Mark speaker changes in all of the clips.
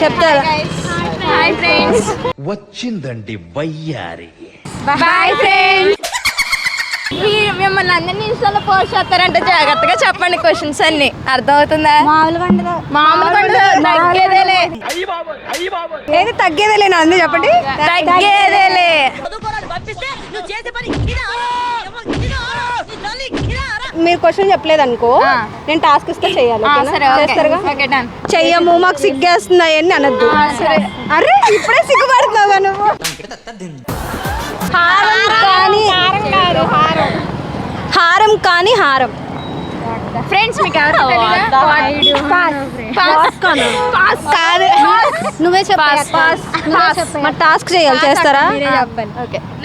Speaker 1: చెప్తారా?
Speaker 2: Hi friends.
Speaker 3: వచ్చిందండి వయ్యారి.
Speaker 2: Bye friends. మీరు మిమ్మల్ని అందరినీ ఇన్స్టాలో పోస్ట్ చేస్తారంటే జాగ్రత్తగా చెప్పండి క్వశ్చన్స్ అన్ని. అర్థమవుతుందా? మామూలుగా తగ్గేదేలే.
Speaker 1: ఏది తగ్గేదేలే అంది చెప్పండి.
Speaker 2: తగ్గేదేలే.
Speaker 1: మీరు క్వశ్చన్ చెప్పలేదు అనుకో, నేను టాస్క్ ఇస్తే చెయ్యాలి. చేస్తారుగా? చెయ్యము, మాకు సిగ్గేస్తున్నాయి అని అనద్దు. అరే ఇప్పుడే సిగ్గుపడుతున్నావుగా నువ్వు. హారం కానీ హారం.
Speaker 2: ఫ్రెండ్స్ మీకు
Speaker 1: నువ్వే చెప్పాలి. టాస్క్ చేయాలి. చేస్తారా?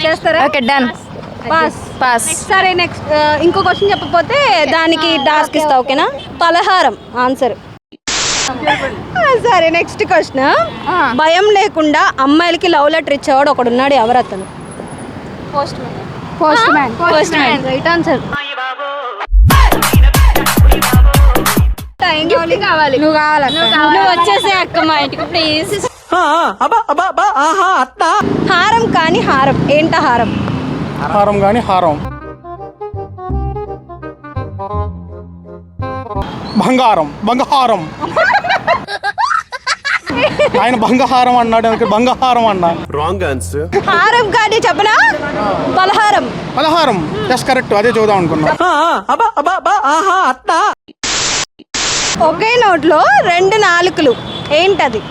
Speaker 1: చేస్తారా?
Speaker 2: Okay done. పాస్.
Speaker 1: సరే నెక్స్ట్ ఇంకో క్వశ్చన్ చెప్పకపోతే దానికి టాస్క్ ఇస్తా. ఓకేనా? పలహారం ఆన్సర్. సరే నెక్స్ట్ క్వశ్చన్. భయం లేకుండా అమ్మాయిలకి లవ్ లెటర్ ఇచ్చేవాడు ఒకడున్నాడు. ఎవరు అతను? Post man. Right answer.
Speaker 2: నువ్వు వచ్చేసే అక్క మా ఇంటికి ప్లీజ్.
Speaker 1: హారం కానీ హారం. ఏంట హారం?
Speaker 4: హారం కానీ హారం. బంగారం. ఆయన బంగాహారం అన్నాడు, బంగాహారం అన్నా.
Speaker 3: Wrong answer.
Speaker 1: హారం కానీ చెప్పనా?
Speaker 4: పలహారం. Just correct. అదే చూద్దాం అనుకున్నా.
Speaker 1: ఒకే నోట్లో 2 నాలుకలు. ఏంటది?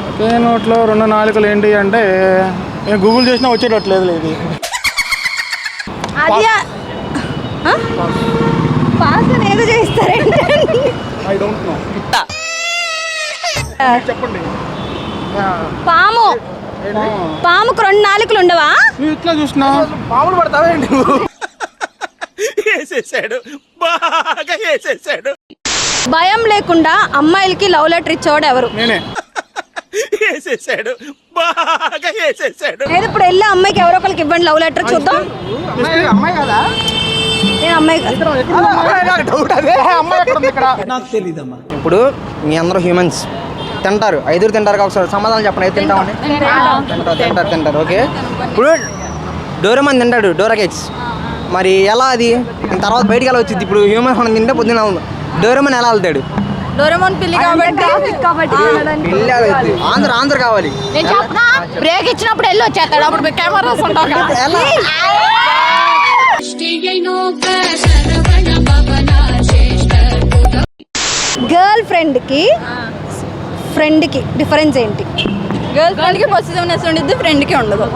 Speaker 4: ఒకే నోట్లో 2 నాలుకలు ఏంటి అంటే నేను గూగుల్ చేసినా వచ్చేటట్లేదు ఇది.
Speaker 1: అది పాస్ ఏదో చేస్తారండి.
Speaker 4: I don't know. చెప్పండి.
Speaker 1: పాముకు 2 నాలుకలు ఉండవా?
Speaker 4: నువ్వు ఇట్లా చూసినా పాములు పడతావేంటి నువ్వు?
Speaker 3: బాగా వేసేసాడు.
Speaker 1: భయం లేకుండా అమ్మాయిలకి లవ్ లెటర్ ఇచ్చేవాడు ఎవరు?
Speaker 4: నేనే.
Speaker 3: వేసేసాడు. బాగా వేసేసాడు.
Speaker 1: లేదు ఇప్పుడు వెళ్ళి అమ్మాయికి ఎవరో ఒకరికి ఇవ్వండి లవ్ లెటర్. చూద్దాం.
Speaker 4: అమ్మాయి కదా?
Speaker 1: నేను అమ్మాయి
Speaker 4: నాకు తెలీదమ్మా.
Speaker 5: ఇప్పుడు మీ అందరూ హ్యూమన్స్ తింటారు. 5 తింటారు ఒకసారి సమాధానం చెప్పండి. 5 తింటామని. తింటారు. ఓకే. ఇప్పుడు డోరేమాన్ తింటాడు డోరాకేట్స్. మరి ఎలా అది తర్వాత బయటికి ఎలా వచ్చింది? ఇప్పుడు హ్యూమన్ మనం తింటే పొద్దున డోరేమాన్ ఎలా వెళ్తాడు?
Speaker 2: డోరేమాన్ పిల్లి కాబట్టి
Speaker 5: పిల్లి ఆంధ్ర కావాలి.
Speaker 2: నేను చెప్పనా? బ్రేక్ ఇచ్చినప్పుడు వెళ్ళి వచ్చేస్తాడు. అప్పుడు కెమెరాస్ ఉంటాయి.
Speaker 1: గర్ల్ ఫ్రెండ్ కి డిఫరెన్స్ ఏంటి?
Speaker 2: గర్ల్ ఫ్రెండ్ కి పొసిటివ్నెస్ ఉండిద్ది, ఫ్రెండ్ కి ఉండదు.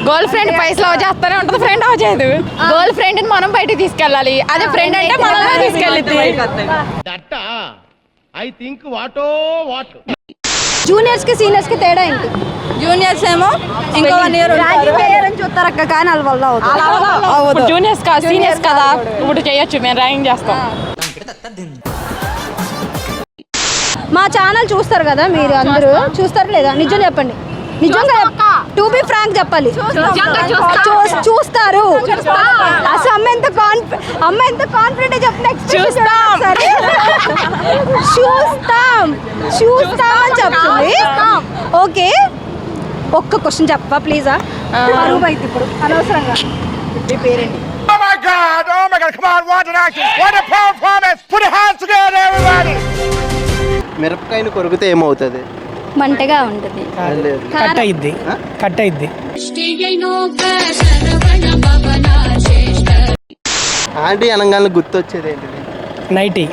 Speaker 2: గర్ల్ ఫ్రెండ్ పైసలు అవ చేస్తానే ఉంటుంది, ఫ్రెండ్ అవ చేయదు. గర్ల్ ఫ్రెండ్ మనం బయటికి తీసుకెళ్ళాలి, అదే ఫ్రెండ్ అంటే మనమే తీసుకెళ్ళిద్ది.
Speaker 1: జూనియర్స్ కి సీనియర్స్ కి తేడా ఏంటి?
Speaker 2: జూనియర్స్ ఏమో ఇంకో 1 ఇయర్
Speaker 1: చూస్తారు అక్క, కానీ వాళ్ళ వల్ల అవుతుంది.
Speaker 2: జూనియర్స్ కాదు సీనియర్స్ కదా, ఇప్పుడు చేయొచ్చు, మేము ర్యాంక్ చేస్తాం.
Speaker 1: మా ఛానల్ చూస్తారు కదా మీరు అందరూ, చూస్తారు లేదా? నిజం చెప్పండి. నిజంగా టు బి ఫ్రాంక్ చెప్పాలి. చూస్తారు. అసలు అమ్మ ఎంత కాన్ఫిడెంట్ చెప్తా. చూస్తాం అని చెప్తుంది. ఓకే ఒక్క క్వశ్చన్ చెప్పా ప్లీజా? ఇప్పుడు అనవసరంగా మీ పేరేంటి?
Speaker 5: మిరపకాయని కొరికితే ఏమవుతుంది?
Speaker 1: మంటగా ఉంటుంది.
Speaker 4: కట్ అయింది.
Speaker 5: ఆంటీ అనగానే గుర్తొచ్చేది ఏంటిది?
Speaker 4: నైటీ.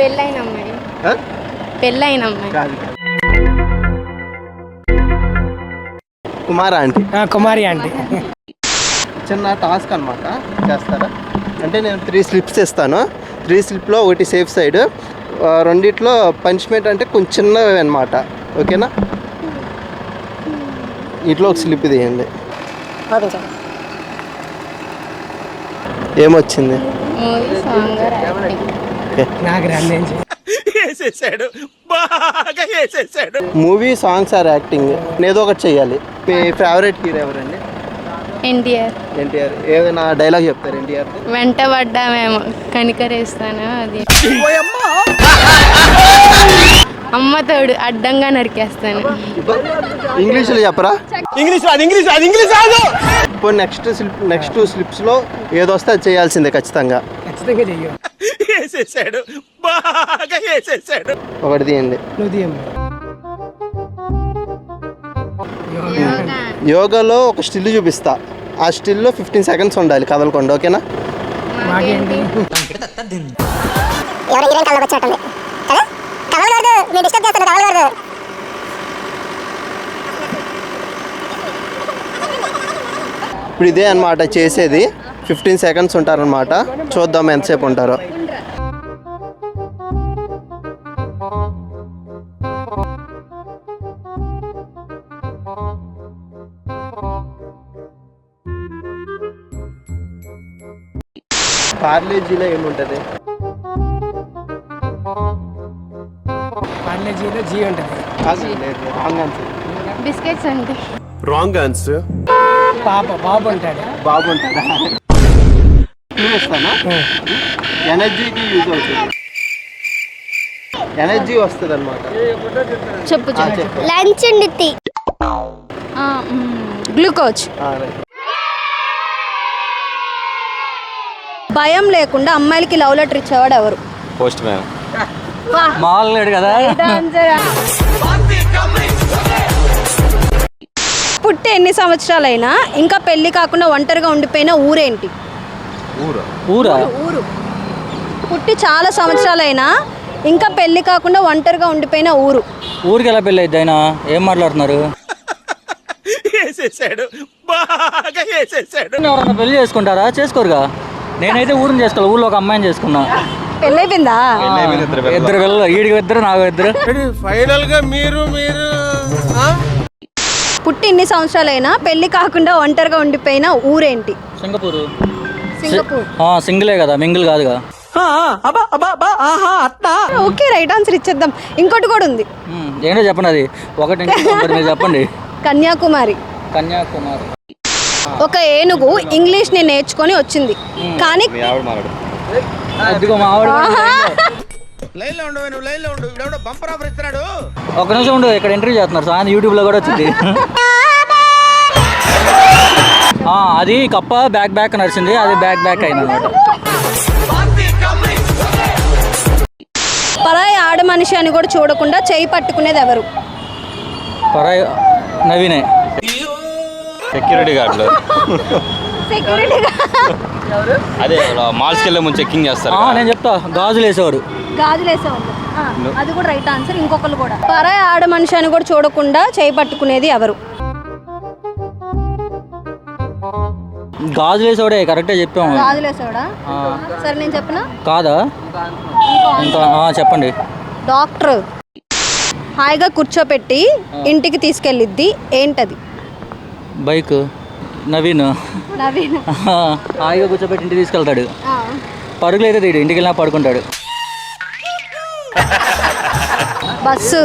Speaker 1: పెళ్ళైన అమ్మాయి.
Speaker 5: కాదు.
Speaker 4: కుమారి ఆంటీ.
Speaker 5: చిన్న టాస్క్ అనమాట, చేస్తారా? అంటే నేను 3 స్లిప్స్ ఇస్తాను. 3 స్లిప్లో ఒకటి సేఫ్ సైడ్, రెండిట్లో పనిష్మెంట్ అంటే కొంచెం చిన్నవి అనమాట. ఓకేనా? ఇట్లా ఒక స్లిప్ తీయండి. ఏమొచ్చింది? Movie, songs or acting. ఏదో ఒకటి చెయ్యాలి. మీ ఫేవరెట్ హీరో ఎవరండి?
Speaker 2: ఎన్టీఆర్.
Speaker 5: ఏదైనా డైలాగ్ చెప్తారు ఎన్టీఆర్?
Speaker 2: వెంట పడ్డా మేము కనికరేస్తాను అది. అమ్మ తోడు అడ్డంగా నరికేస్తాను.
Speaker 6: ఇంగ్లీష్లో చెప్పరా?
Speaker 3: ఇంగ్లీష్ రాదు.
Speaker 6: ఇప్పుడు నెక్స్ట్ స్లిప్స్లో ఏదొస్తే అది చేయాల్సిందే ఖచ్చితంగా.
Speaker 3: వేసేసాడు, బాగా వేసేసాడు.
Speaker 6: ఒకటి తీయండి. యోగాలో ఒక స్టిల్ చూపిస్తా, ఆ స్టిల్లో 15 సెకండ్స్ ఉండాలి కదలకుండా, ఓకేనా? ఇప్పుడు ఇదే అన్నమాట చేసేది. 15 సెకండ్స్ ఉంటారనమాట. చూద్దాం ఎంతసేపు ఉంటారో. పార్లేజీలో ఏముంటుంది?
Speaker 7: పార్లేజీలో జీ ఉంటుంది.
Speaker 6: Wrong answer.
Speaker 2: బిస్కెట్స్ అంటే
Speaker 3: రాంగ్ ఆన్సర్.
Speaker 7: బాబు ఉంటాడు.
Speaker 6: బాబు ఉంటాడా? చూపిస్తానా? ఎనర్జీకి యూజ్ అవుతుంది. ఎనర్జీ వస్తుంది అనమాట.
Speaker 2: చెప్పు
Speaker 1: లంచ్ ఉండి గ్లూకోజ్. భయం లేకుండా అమ్మాయిలకి లవ్ లెటర్ ఇచ్చేవాడు ఎవరు?
Speaker 3: Post man.
Speaker 5: మామూలు కదా.
Speaker 1: పుట్టి ఎన్ని సంవత్సరాలైనా ఇంకా పెళ్లి కాకుండా ఒంటరిగా ఉండిపోయిన ఊరేంటి?
Speaker 5: ఊరా?
Speaker 1: ఊరు. పుట్టి చాలా సంవత్సరాలైనా ఇంకా పెళ్లి కాకుండా ఒంటరిగా ఉండిపోయిన ఊరు.
Speaker 5: ఊరికి ఎలా పెళ్ళి అయితే అయినా ఏం మాట్లాడుతున్నారు?
Speaker 3: వేసేసాడు, బాగా వేసేసాడు.
Speaker 5: ఎవరన్నా పెళ్లి చేసుకుంటారా? చేసుకోరుగా. నేనైతే ఊరిని చేసుకోవాలి. ఊళ్ళో ఒక అమ్మాయిని చేసుకున్నా.
Speaker 1: పెళ్ళైపోయిందా?
Speaker 5: ఇద్దరు పిల్లలు, ఈడికి ఇద్దరు, నాకు ఇద్దరు.
Speaker 3: ఫైనల్ గా మీరు
Speaker 1: పుట్టి ఇన్ని సంవత్సరాలైనా పెళ్లి కాకుండా ఒంటరిగా ఉండిపోయిన ఊరేంటి?
Speaker 5: సింగపూర్.
Speaker 1: సింగపూర్.
Speaker 5: సింగిలే కదా, మింగిల్ కాదుగా.
Speaker 1: ఓకే, రైట్ ఆన్సర్ ఇచ్చేద్దాం. ఇంకోటి కూడా ఉంది.
Speaker 5: ఏంటో చెప్పండి. అది ఒకటి మీరు చెప్పండి.
Speaker 1: కన్యాకుమారి.
Speaker 5: కన్యాకుమారి.
Speaker 1: ఒక ఏనుగు ఇంగ్లీష్ ని నేర్చుకొని వచ్చింది కానీ
Speaker 5: అదిగో మావాడు.
Speaker 3: లైన్ లో ఉండు, నువ్వు లైన్ లో ఉండు. ఇవిడెవడో బంపర్ ఆఫర్ ఇస్తున్నాడు.
Speaker 5: ఒక నిమిషం ఉండు, ఇక్కడ ఇంటర్వ్యూ చేస్తున్నారు సార్, యూట్యూబ్ లో కూడా వచ్చింది. అది కప్ప బ్యాక్ నడిచింది, అది బ్యాక్ అయింది అనమాట.
Speaker 1: పరాయి ఆడ మనిషి అని కూడా చూడకుండా చేయి పట్టుకునేది ఎవరు?
Speaker 5: పరాయి నవీనే.
Speaker 8: సెక్యూరిటీ గార్డులు. అదే మాల్స్కి వెళ్ళే ముందు చెక్కింగ్ చేస్తారు.
Speaker 5: నేను చెప్తా, గాజులు వేసేవాడు.
Speaker 1: గాజులు వేసేవాళ్ళు. అది కూడా రైట్ ఆన్సర్. ఇంకొకరు కూడా పరాయి ఆడ మనిషి అని కూడా చూడకుండా చేయి పట్టుకునేది ఎవరు?
Speaker 5: గాజులు వేసేవాడే, కరెక్టే చెప్పాము.
Speaker 1: గాజులు వేసేవాడా? సరే నేను చెప్పనా?
Speaker 5: కాదా? ఇంకా చెప్పండి.
Speaker 1: డాక్టర్ హాయిగా కూర్చోపెట్టి ఇంటికి తీసుకెళ్ళిద్ది, ఏంటది?
Speaker 5: బైక్. నవీన్.
Speaker 1: నవీన్.
Speaker 5: హాయిగా కూర్చోబెట్టి ఇంటికి తీసుకెళ్తాడు. పరుగులు అయితే తీడు, ఇంటికి వెళ్ళినా పడుకుంటాడు.
Speaker 1: బస్సు.